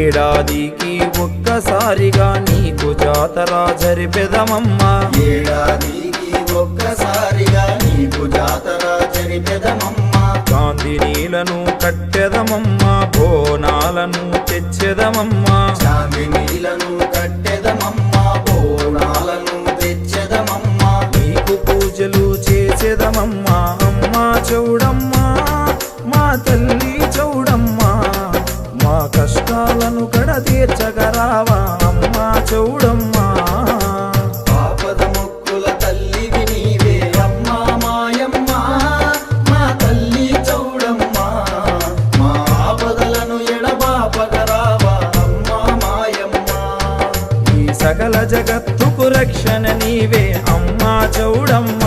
ఏడాదికి ఒక్కసారిగా నీకు జాతర జరిపెదమమ్మా, ఏడాదికి ఒక్కసారిగా నీకు జాతర జరిపెదమమ్మా. కాంతి నీలను కట్టెదమమ్మా, బోనాలను తెచ్చెదమమ్మా, చాందినీలను కట్టెదమమ్మా, బోనాలను తెచ్చెదమమ్మా. నీకు పూజలు చేసేదమమ్మా. అమ్మా చౌడమ్మా, మా తల్లి చౌడమ్మా, మా కష్టాలను కడతీర్చగరావా అమ్మా చౌడమ్మా. ఆపద మొక్కుల తల్లివి నీవే అమ్మా మాయమ్మ, మా తల్లి చౌడమ్మా. మా ఆపదలను ఎడబాపగరావా అమ్మా మాయమ్మ. ఈ సకల జగత్తుకు రక్షణ నీవే అమ్మా చౌడమ్మా.